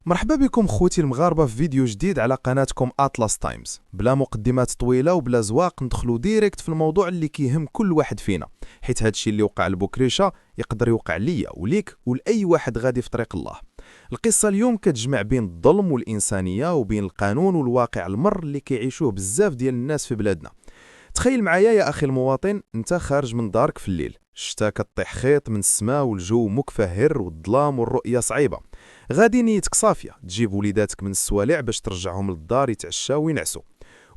مرحبا بكم خوتي المغاربه في فيديو جديد على قناتكم اطلس تايمز. بلا مقدمات طويله وبلا زواق ندخلوا ديريكت في الموضوع اللي كيهم كل واحد فينا، حيت هادشي اللي وقع لبوكريشه يقدر يوقع ليا وليك ولاي واحد غادي في طريق الله. القصه اليوم كتجمع بين الظلم والانسانيه وبين القانون والواقع المر اللي كيعيشوه بزاف ديال الناس في بلادنا. تخيل معايا يا اخي المواطن، انت خارج من دارك في الليل، الشتا كطيح خيط من السماء والجو مكفهر والظلام والرؤيه صعيبه. غادي نيتك صافيه تجيب وليداتك من السوالع باش ترجعهم للدار يتعشاو وينعسوا،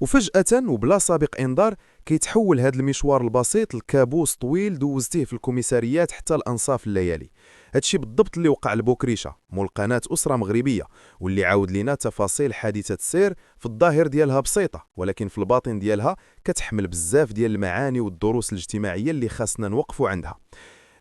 وفجاه وبلا سابق انذار كيتحول هذا المشوار البسيط لكابوس طويل دوزتيه في الكوميساريات حتى لانصاف الليالي. هادشي بالضبط اللي وقع لبوكريشه، مول قناه اسره مغربيه، واللي عاود لينا تفاصيل حادثه السير في الظاهر ديالها بسيطه، ولكن في الباطن ديالها كتحمل بزاف ديال المعاني والدروس الاجتماعيه اللي خاصنا نوقفوا عندها.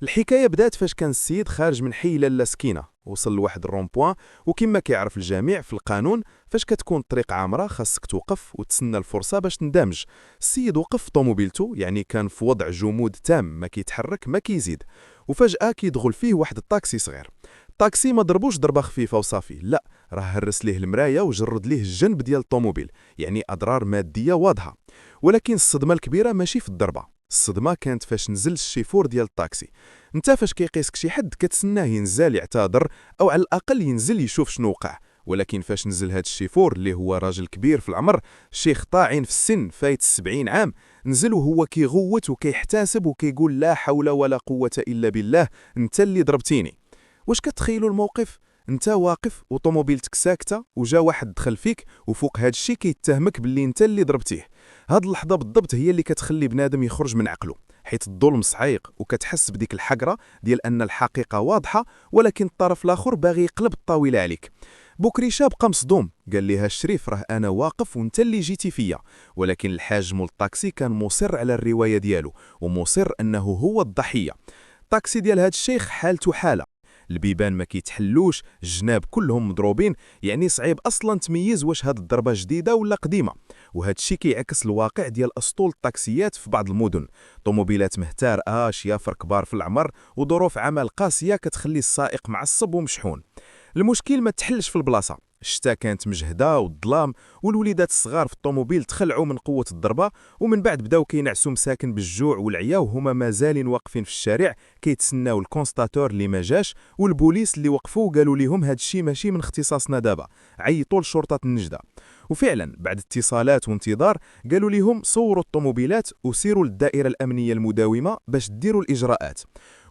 الحكايه بدات فاش كان السيد خارج من حي لاله سكينه، وصل لواحد الرومبوان، وكما كيعرف الجميع في القانون فاش كتكون الطريق عامره خاصك توقف وتسنى الفرصه باش تندمج. السيد وقف في طوموبيلته، يعني كان في وضع جمود تام، ما كيتحرك ما كيزيد، وفجاه كيدخل فيه واحد الطاكسي صغير. الطاكسي ما ضربوش ضربه خفيفه وصافي، لا، راه هرس ليه المرايه وجرد ليه الجنب ديال الطوموبيل، يعني اضرار ماديه واضحه. ولكن الصدمه الكبيره ماشي في الضربه، الصدمه كانت فاش نزل الشيفور ديال الطاكسي. انت فاش كيقيسك شي حد كتسناه ينزل يعتذر او على الاقل ينزل يشوف شنو وقع، ولكن فاش نزل هاد الشيفور اللي هو راجل كبير في العمر، شيخ طاعن في السن فايت 70 عام، نزل وهو كيغوت وكيحتسب وكيقول لا حول ولا قوه الا بالله، انت اللي ضربتيني. واش كتخيلوا الموقف؟ انت واقف وطوموبيلتك ساكته وجا واحد دخل فيك، وفوق هاد الشيء كيتهمك باللي انت اللي ضربتيه. هاد اللحظه بالضبط هي اللي كتخلي بنادم يخرج من عقله، حيت الظلم صعيق وكتحس بديك الحقره ديال ان الحقيقه واضحه ولكن الطرف الاخر باغي يقلب الطاوله عليك. بوكريشه بقى مصدوم، قال ليها الشريف راه انا واقف وانت اللي جيتي فيا، ولكن الحاج مول الطاكسي كان مصر على الروايه ديالو ومصر انه هو الضحيه. الطاكسي ديال هاد الشيخ حالته حاله، البيبان ما كيتحلوش، الجناب كلهم مضروبين، يعني صعيب اصلا تميز واش هاد الضربه جديده ولا قديمه. وهذا الشيء كيعكس الواقع ديال اسطول الطاكسيات في بعض المدن، طوموبيلات مهتارئه، شيافر كبار في العمر، وظروف عمل قاسيه كتخلي السائق معصب ومشحون. المشكل ما تحلش في البلاصه، الشتا كانت مجهده والظلام، والوليدات الصغار في الطوموبيل تخلعوا من قوه الضربه، ومن بعد بداو كينعسوا مساكن بالجوع والعيا وهما مازالين واقفين في الشارع كيتسناو الكونستاتور اللي ما جاش والبوليس اللي وقفوا وقالوا لهم هاد الشيء ماشي من اختصاصنا دابا، عيطوا لشرطه النجده. وفعلا بعد اتصالات وانتظار قالوا لهم صوروا الطوموبيلات وسيروا للدائره الامنيه المداومه باش ديروا الاجراءات.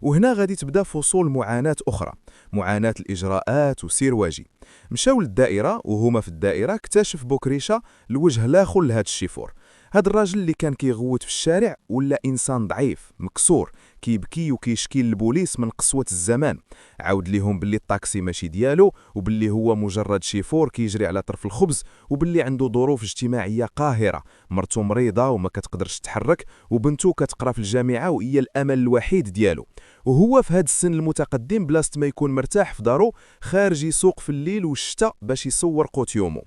وهنا غادي تبدا فصول معاناه اخرى، معاناه الاجراءات وسير واجي. مشاو للدائره، وهما في الدائره اكتشف بوكريشه الوجه الاخر لهذا الشيفور. هاد الراجل اللي كان كيغوت في الشارع ولا انسان ضعيف مكسور كيبكي وكيشكي للبوليس من قسوه الزمان. عاود ليهم باللي الطاكسي ماشي ديالو، وباللي هو مجرد شيفور كيجري على طرف الخبز، وباللي عنده ظروف اجتماعيه قاهره، مرته مريضه وما كتقدرش تحرك، وبنته كتقرا في الجامعه وهي الامل الوحيد ديالو. وهو في هذا السن المتقدم بلاصه ما يكون مرتاح في دارو، خارج يسوق في الليل والشتاء باش يصور قوت يومه.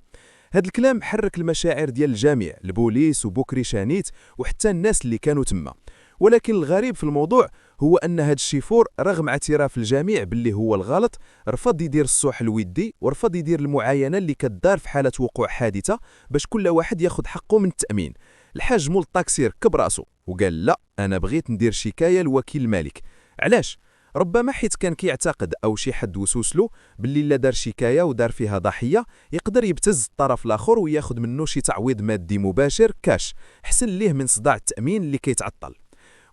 هذا الكلام حرك المشاعر ديال الجميع، البوليس وبوكريشه نيت وحتى الناس اللي كانوا تما. ولكن الغريب في الموضوع هو ان هذا الشيفور رغم اعتراف الجميع باللي هو الغلط، رفض يدير الصوح الودي ورفض يدير المعاينه اللي كدار في حاله وقوع حادثه باش كل واحد ياخذ حقه من التامين. الحاج مول الطاكسي ركب راسه وقال لا، انا بغيت ندير شكايه لوكيل الملك. علاش؟ ربما حيت كان كيعتقد او شي حد وسوسلو باللي الا دار شكايه ودار فيها ضحيه يقدر يبتز الطرف الاخر وياخذ منه شي تعويض مادي مباشر كاش، حسن ليه من صداع التامين اللي كيتعطل.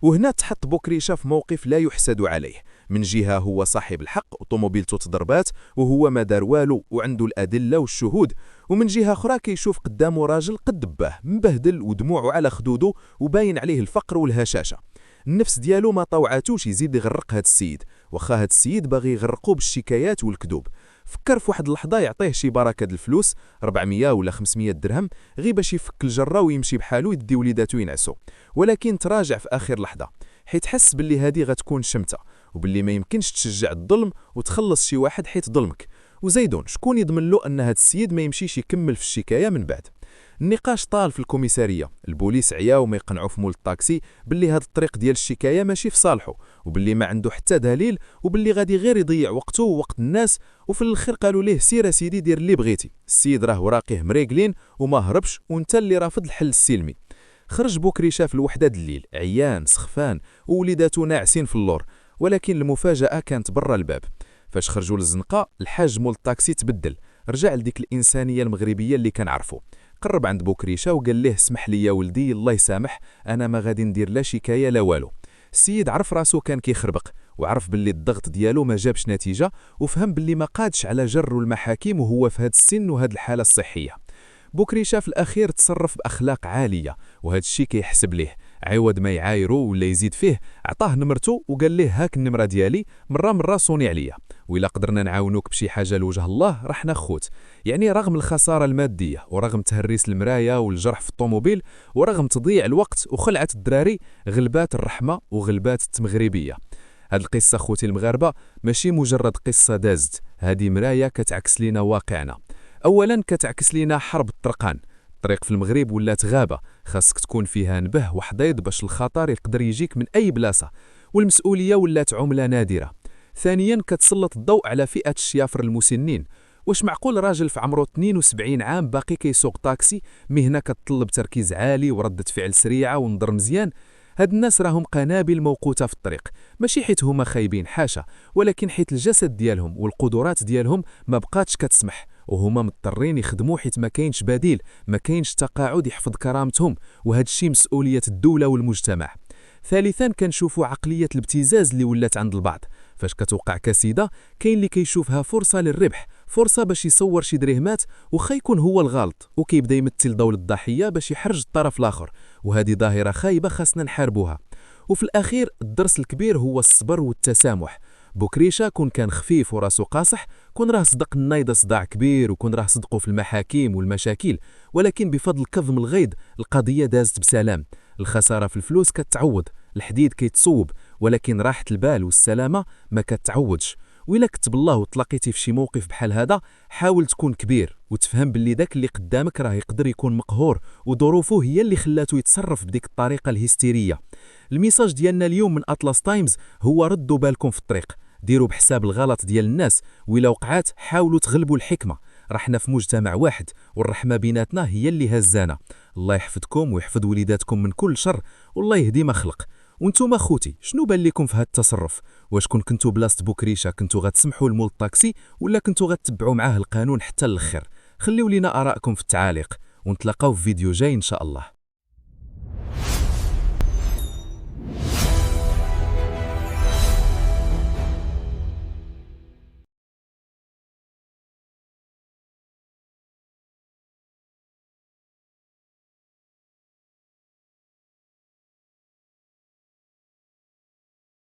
وهنا تحط بوكريشه في موقف لا يحسد عليه، من جهه هو صاحب الحق وطوموبيلته تضربات وهو ما دار والو وعنده الادله والشهود، ومن جهه اخرى كيشوف قدامه راجل قد باه مبهدل ودموعه على خدوده وباين عليه الفقر والهشاشه. النفس ديالو ما طوعاتوش يزيد يغرق هاد السيد، واخا هاد السيد باغي يغرقو بالشكايات والكذوب. فكر في واحد اللحظه يعطيه شي بركه الفلوس 400 ولا 500 درهم غير باش يفك الجره ويمشي بحالو يدي وليداتو ينعسوا، ولكن تراجع في اخر لحظه حيت حس باللي هادي غتكون شمته، وباللي ما يمكنش تشجع الظلم وتخلص شي واحد حيت ظلمك. وزيدون شكون يضمن له ان هاد السيد ما يمشيش يكمل في الشكايه من بعد؟ النقاش طال في الكوميساريه، البوليس عياو ما يقنعوا في مول الطاكسي باللي هذا الطريق ديال الشكايه ماشي في صالحه، وباللي ما عنده حتى دليل، وباللي غادي غير يضيع وقته ووقت الناس. وفي الاخر قالوا ليه سير سيدي دير اللي بغيتي، السيد راه وراقيه مريقلين وما هربش، وانت اللي رافض الحل السلمي. خرج بوكريشة في الوحده د الليل، عيان سخفان ووليداتو ناعسين في اللور، ولكن المفاجاه كانت برا الباب. فاش خرجوا للزنقه الحاج مول الطاكسي تبدل، رجع لديك الانسانيه المغربيه اللي كنعرفو. قرب عند بوكريشة وقال ليه اسمح لي يا ولدي الله يسامح، انا ما غادي ندير لا شكايه لا والو. السيد عرف راسو كان كيخربق، وعرف باللي الضغط ديالو ما جابش نتيجه، وفهم باللي ما قادش على جر المحاكم وهو في هاد السن وهاد الحاله الصحيه. بوكريشة في الاخير تصرف باخلاق عاليه، وهذا الشيء كيحسب ليه. عوض ما يعايرو ولا يزيد فيه، عطاه نمرته وقال ليه هاك النمره ديالي، مره صوني عليا، وإلا قدرنا نعاونوك بشي حاجه لوجه الله راح ناخوت. يعني رغم الخساره الماديه، ورغم تهريس المرايه والجرح في الطوموبيل، ورغم تضييع الوقت وخلعه الدراري، غلبات الرحمه وغلبات التمغربيه. هاد القصه خوتي المغاربه ماشي مجرد قصه دازت، هذه مرايه كتعكس لينا واقعنا. اولا كتعكس لينا حرب الطرقان. الطريق في المغرب ولات غابه، خاصك تكون فيها نبه وحضيض باش الخطر يقدر يجيك من اي بلاصه، والمسؤوليه ولات عمله نادره. ثانيا كتسلط الضوء على فئه الشيافر المسنين. واش معقول راجل في عمره 72 عام باقي كيسوق طاكسي؟ مهنه كتطلب تركيز عالي وردة فعل سريعه ونظر مزيان. هاد الناس راهم قنابل موقوته في الطريق، ماشي حيت هما خايبين حاشا، ولكن حيت الجسد ديالهم والقدرات ديالهم ما بقاتش كتسمح، وهما مضطرين يخدموا حيت ما كاينش بديل، ما كاينش تقاعد يحفظ كرامتهم، وهذا الشيء مسؤوليه الدوله والمجتمع. ثالثا كنشوفوا عقليه الابتزاز اللي ولات عند البعض. فاش كتوقع كسيده كاين اللي كيشوفها فرصه للربح، فرصه باش يصور شي درهمات وخا يكون هو الغلط، وكيبدا يمثل دور الضحيه باش يحرج الطرف الاخر. وهذه ظاهره خايبه خاصنا نحاربوها. وفي الاخير الدرس الكبير هو الصبر والتسامح. بوكريشة كون كان خفيف وراسو قاصح، كون راه صدق النايضه صداع كبير، وكون راه صدقوا في المحاكم والمشاكل، ولكن بفضل كظم الغيظ القضيه دازت بسلام. الخساره في الفلوس كتعوض، الحديد كيتصوب، ولكن راحه البال والسلامه ما كتعوضش. وإلا كتب الله وتلاقيتي في شي موقف بحال هذا، حاول تكون كبير وتفهم باللي داك اللي قدامك راه يقدر يكون مقهور، وظروفه هي اللي خلاته يتصرف بديك الطريقه الهستيريه. الميساج ديالنا اليوم من أطلس تايمز هو ردوا بالكم في الطريق، ديروا بحساب الغلط ديال الناس، وإلا وقعات حاولوا تغلبوا الحكمه. رحنا في مجتمع واحد، والرحمه بيناتنا هي اللي هزانا. الله يحفظكم ويحفظ وليداتكم من كل شر، والله يهدي ما خلق. وانتم اخوتي شنو بان لكم في هذا التصرف؟ واش كنتو بلاصه بوكريشة كنتو غتسمحوا لمول الطاكسي، ولا كنتو غتتبعوا معاه القانون حتى الاخر؟ خليو لينا ارائكم في التعاليق، ونتلاقاو في فيديو جاي ان شاء الله.